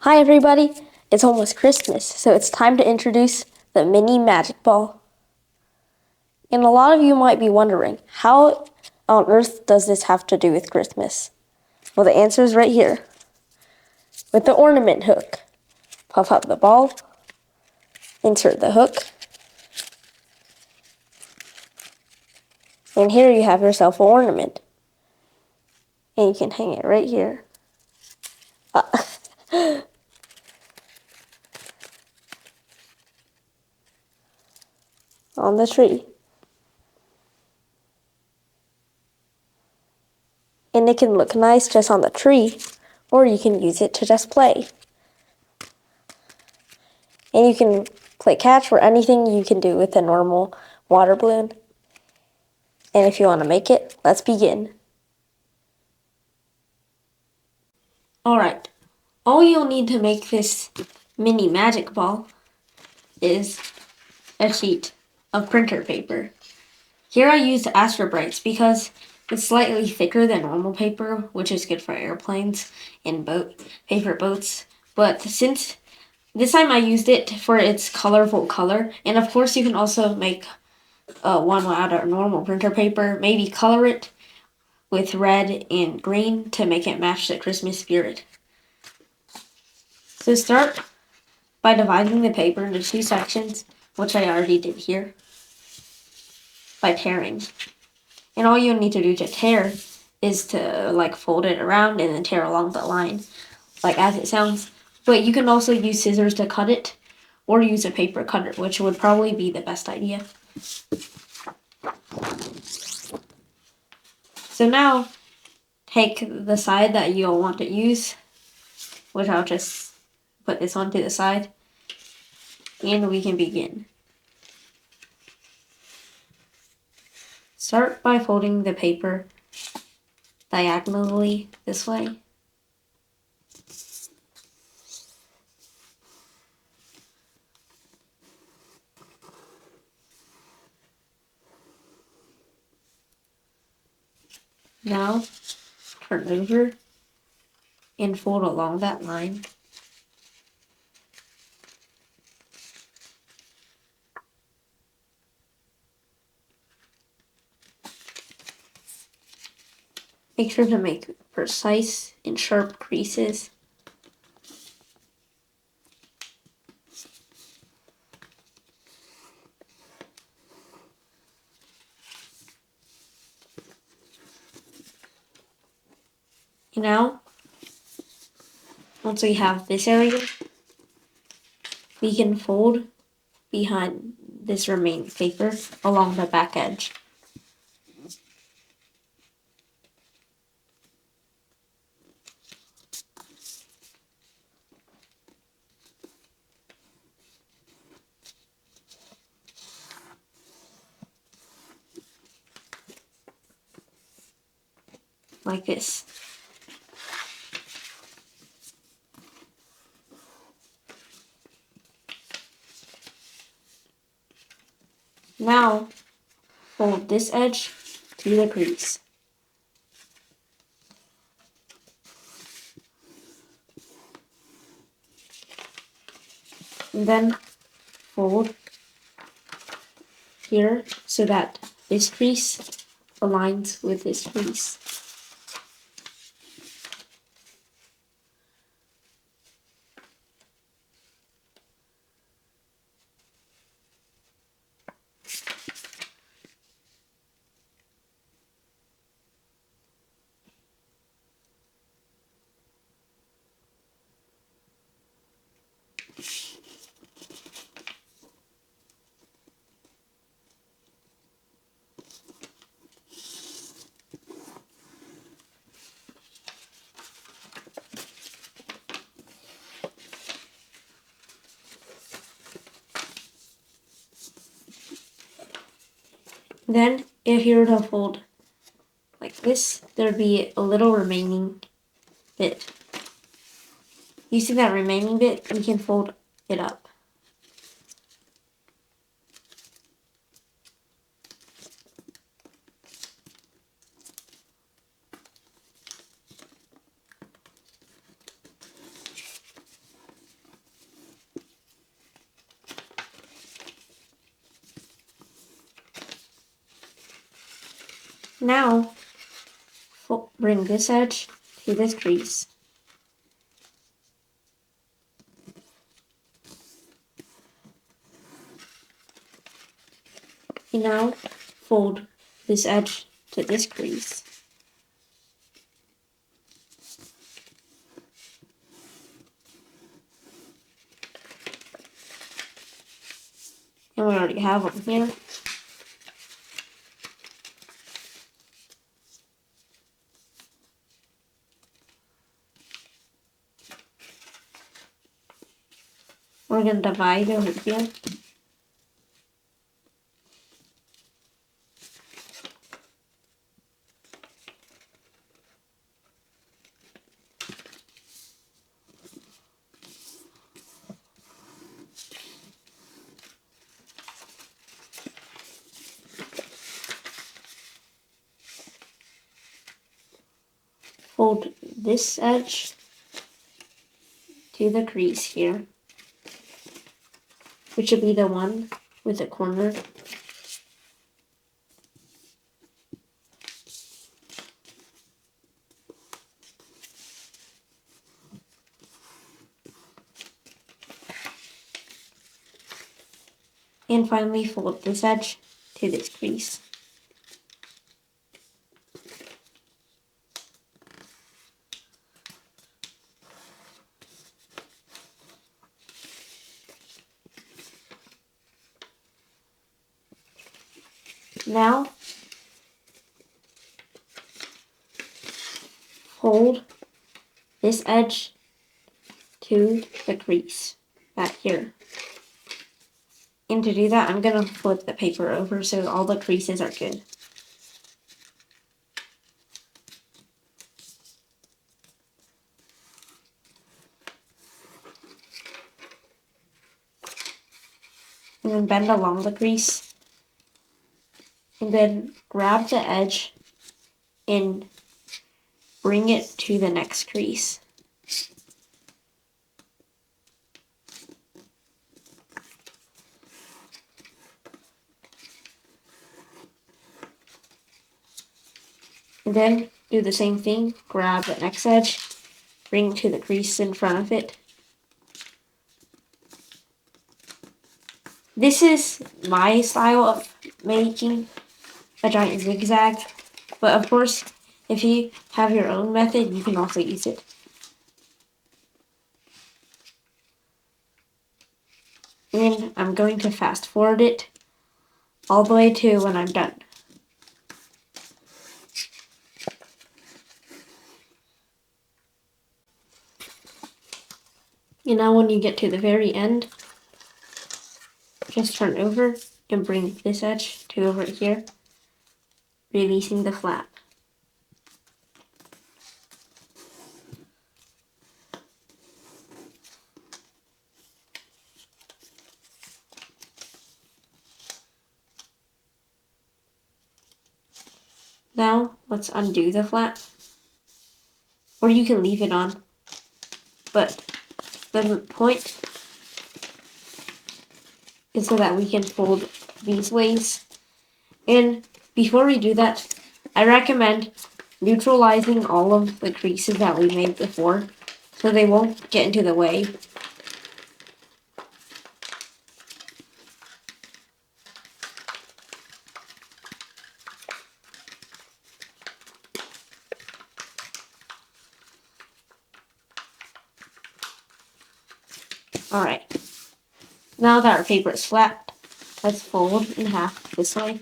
Hi everybody! It's almost Christmas, so it's time to introduce the mini magic ball. And a lot of you might be wondering, how on earth does this have to do with Christmas? Well, the answer is right here. With the ornament hook. Puff up the ball, insert the hook, and here you have yourself an ornament. And you can hang it right here. On the tree. And it can look nice just on the tree, or you can use it to just play. And you can play catch or anything you can do with a normal water balloon. And if you want to make it, let's begin. Alright, all you'll need to make this mini magic ball is a sheet of printer paper. Here I used Astro Brights because it's slightly thicker than normal paper, which is good for airplanes and paper boats. But since this time I used it for its colorful color, and of course you can also make one out of normal printer paper, maybe color it with red and green to make it match the Christmas spirit. So start by dividing the paper into two sections, which I already did here, by tearing. And all you'll need to do to tear is to fold it around and then tear along the line, like as it sounds. But you can also use scissors to cut it, or use a paper cutter, which would probably be the best idea. So now, take the side that you'll want to use, which I'll just put this one to the side, and we can begin. Start by folding the paper diagonally this way. Now, turn over and fold along that line. Make sure to make precise and sharp creases. Now, once we have this area, we can fold behind this remaining paper along the back edge. Like this. Now, fold this edge to the crease. And then fold here so that this crease aligns with this crease. Then, if you were to fold like this, there'd be a little remaining bit. You see that remaining bit? We can fold it up. Now, bring this edge to this crease. And now, fold this edge to this crease. And we already have one here. We're going to divide over here. Fold this edge to the crease here, which would be the one with the corner. And finally, fold this edge to this crease. Now, fold this edge to the crease back here. And to do that, I'm going to flip the paper over so all the creases are good. And then bend along the crease. And then grab the edge and bring it to the next crease. And then do the same thing, grab the next edge, bring it to the crease in front of it. This is my style of making a giant zigzag, but of course, if you have your own method, you can also use it. And I'm going to fast forward it all the way to when I'm done. And now when you get to the very end, just turn over and bring this edge to over here, releasing the flap. Now, let's undo the flap. Or you can leave it on. But the point is so that we can fold these ways. And before we do that, I recommend neutralizing all of the creases that we made before so they won't get into the way. Alright, now that our paper is flat, let's fold in half this way.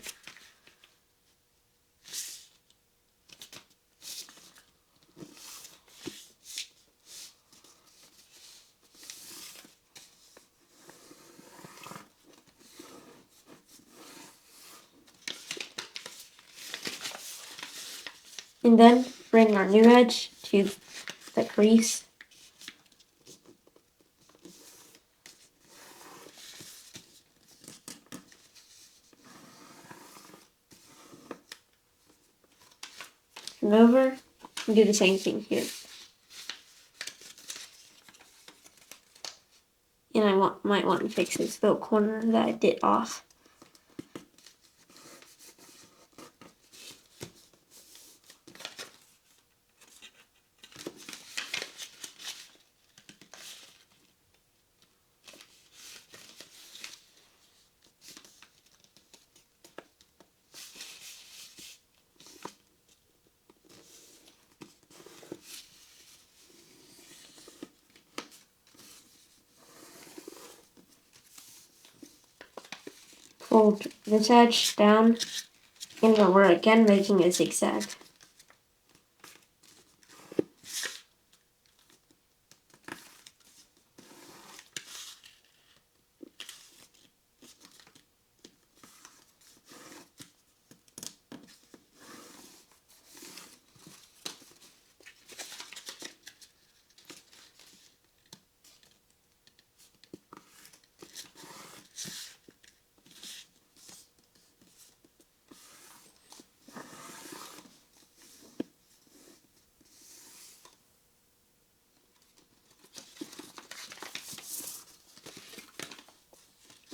And then bring our new edge to the crease. Turn over and do the same thing here. And I might want to fix this little corner that I did off. Fold this edge down, and we're again making a zigzag.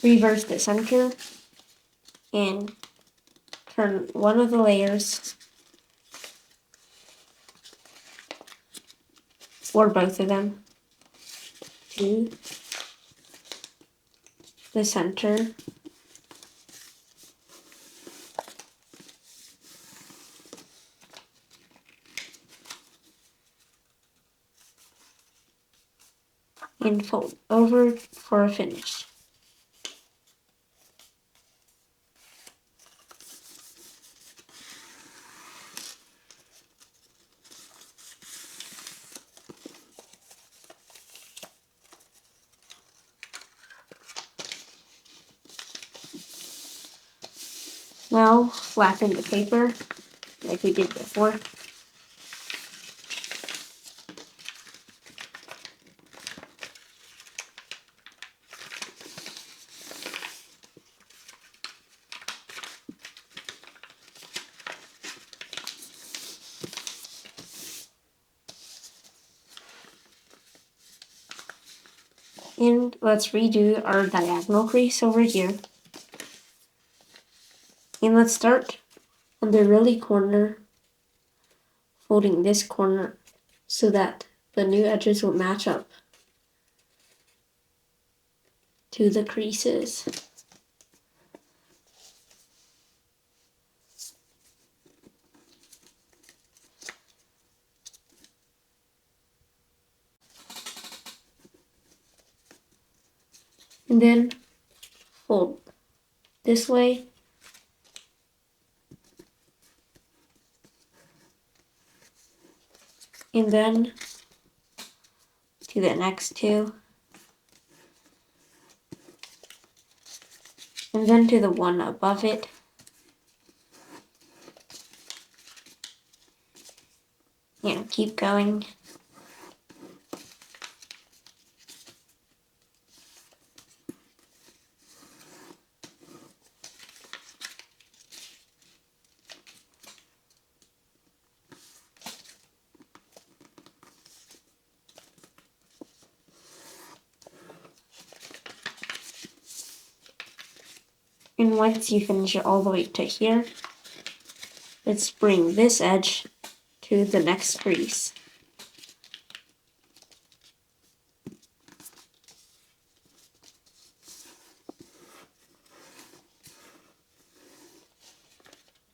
Reverse the center and turn one of the layers, or both of them, to the center. And fold over for a finish. Now flatten the paper like we did before. And let's redo our diagonal crease over here. And let's start on the really corner, folding this corner so that the new edges will match up to the creases. And then fold this way. And then to the next two. And then to the one above it. And keep going. And once you finish it all the way to here, let's bring this edge to the next crease.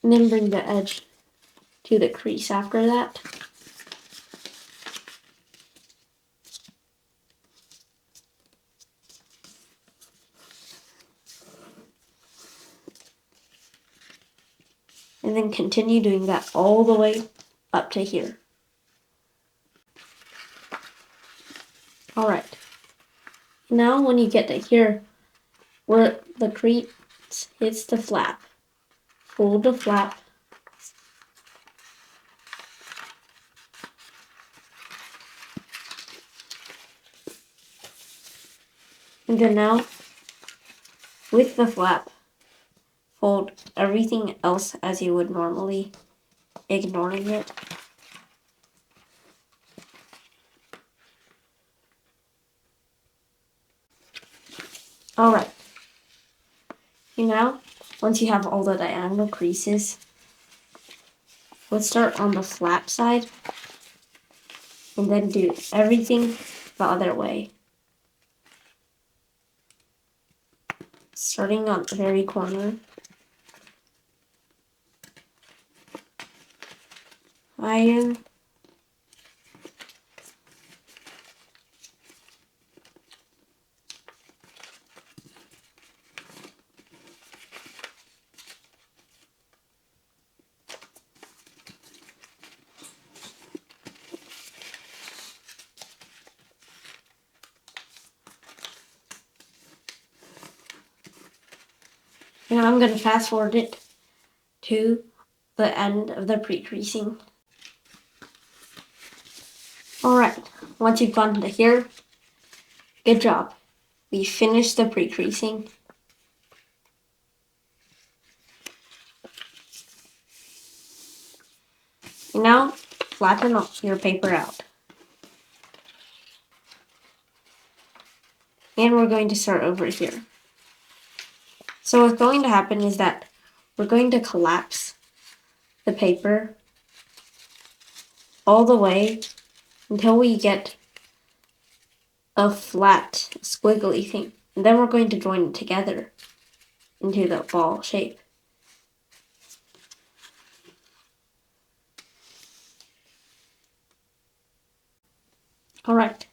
And then bring the edge to the crease after that. And then continue doing that all the way up to here. Alright. Now when you get to here, where the crease hits the flap, fold the flap, and then now, with the flap, fold everything else as you would normally, ignoring it. Alright. Now, once you have all the diagonal creases, let's start on the flap side, and then do everything the other way. Starting on the very corner. Higher. And I'm going to fast forward it to the end of the pre-creasing. Alright, once you've gotten to here, good job. We finished the pre-creasing. And now, flatten your paper out. And we're going to start over here. So what's going to happen is that we're going to collapse the paper all the way until we get a flat, squiggly thing. And then we're going to join it together into the ball shape. Alright,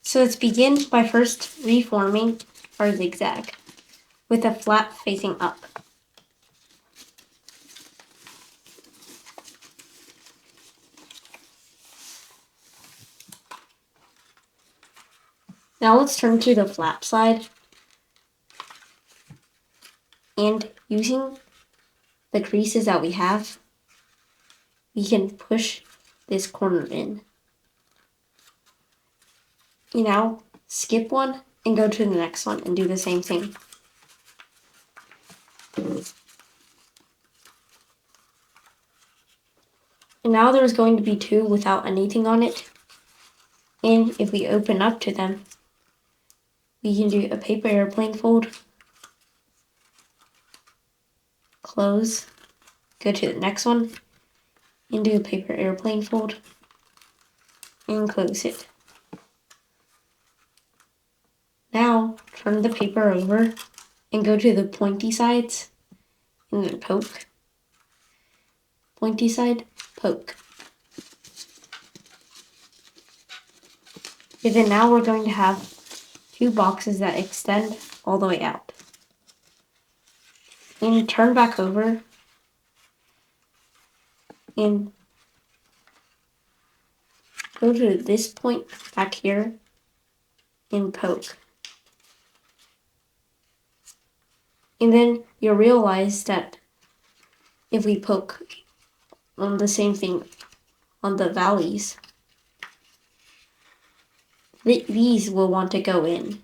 so let's begin by first reforming our zigzag with a flap facing up. Now let's turn to the flap side, and using the creases that we have, we can push this corner in. You now skip one and go to the next one and do the same thing. And now there's going to be two without anything on it. And if we open up to them, we can do a paper airplane fold, close, go to the next one, and do a paper airplane fold, and close it. Now turn the paper over and go to the pointy sides, and then poke. Pointy side, poke. And then now we're going to have two boxes that extend all the way out. And turn back over and go to this point back here and poke. And then you'll realize that if we poke on the same thing on the valleys, these will want to go in.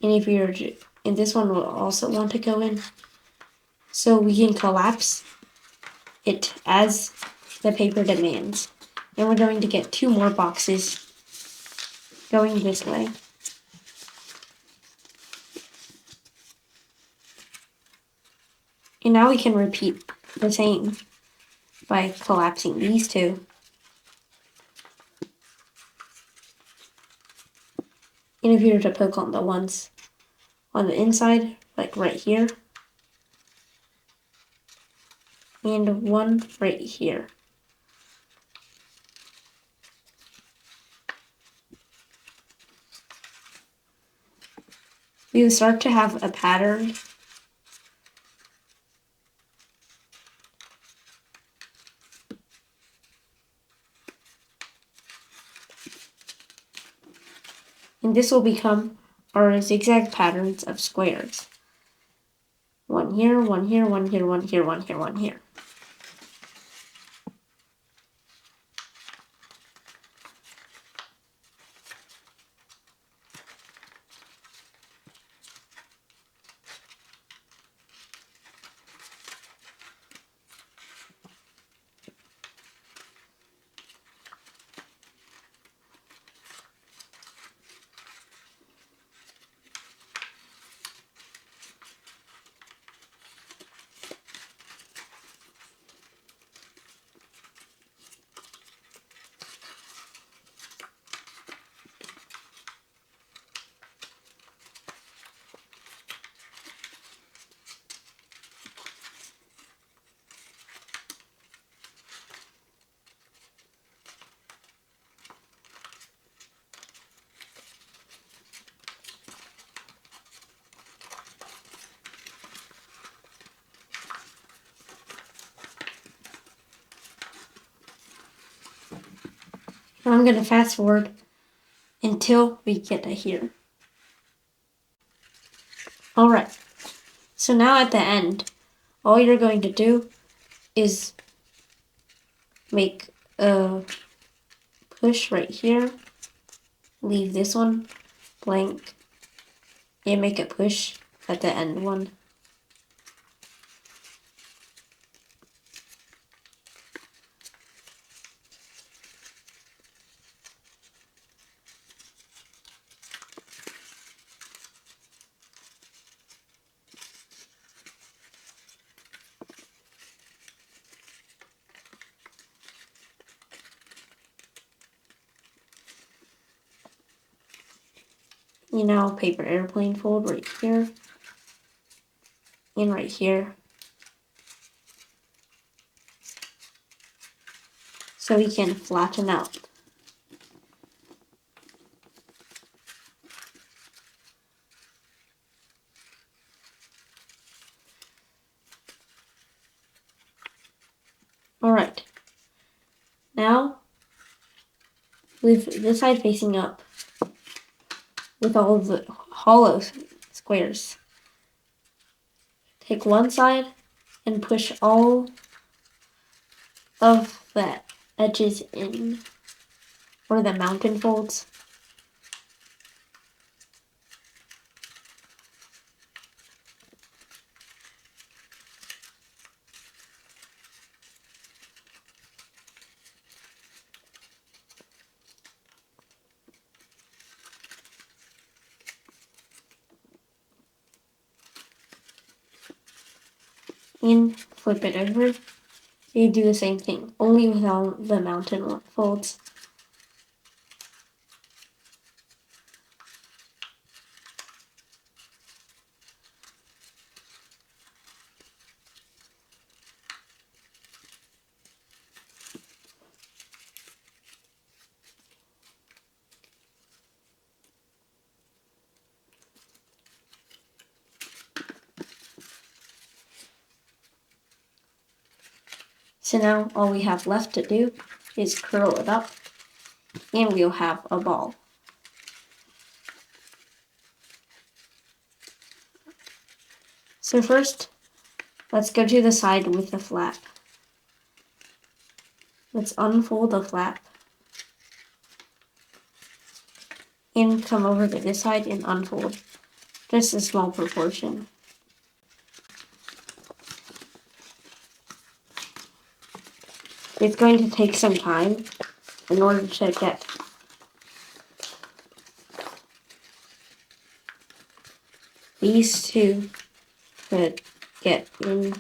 And this one will also want to go in. So we can collapse it as the paper demands. And we're going to get two more boxes going this way. And now we can repeat the same by collapsing these two. And if you were to poke on the ones on the inside, like right here, and one right here. We will start to have a pattern. And this will become our zigzag patterns of squares. One here, one here, one here, one here, one here, one here. And I'm going to fast forward until we get to here. So now at the end, all you're going to do is make a push right here, leave this one blank, and make a push at the end one. You know, paper airplane fold right here and right here. So we can flatten out. Alright. Now, with this side facing up, with all of the hollow squares, take one side and push all of the edges in, or the mountain folds. And flip it over. You do the same thing, only with all the mountain folds. So now all we have left to do is curl it up, and we'll have a ball. So first, let's go to the side with the flap. Let's unfold the flap and come over to this side and unfold just a small proportion. It's going to take some time in order to get these two to get in.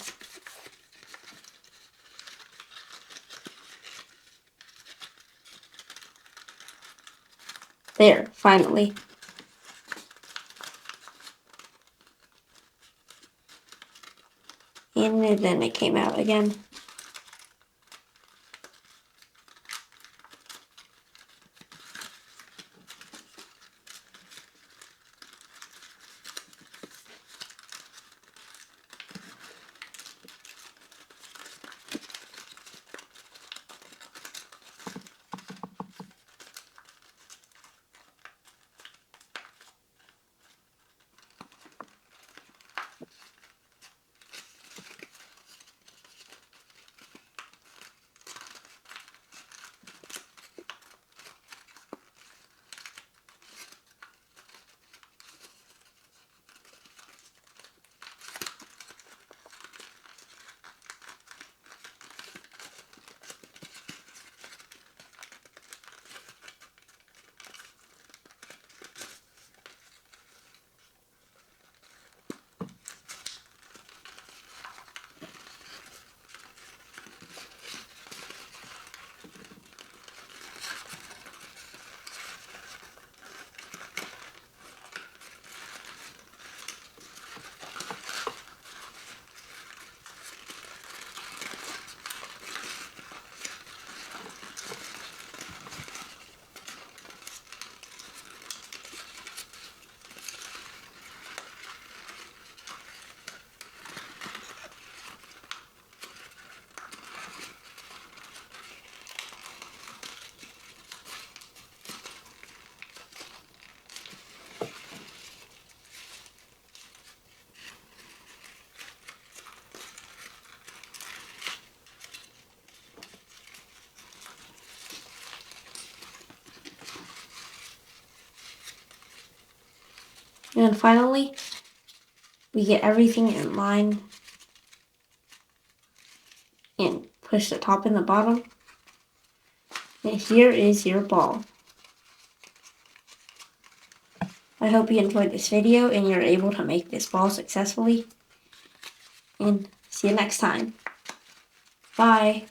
There, finally. And then it came out again. And finally, we get everything in line and push the top and the bottom. And here is your ball. I hope you enjoyed this video and you're able to make this ball successfully. And see you next time. Bye.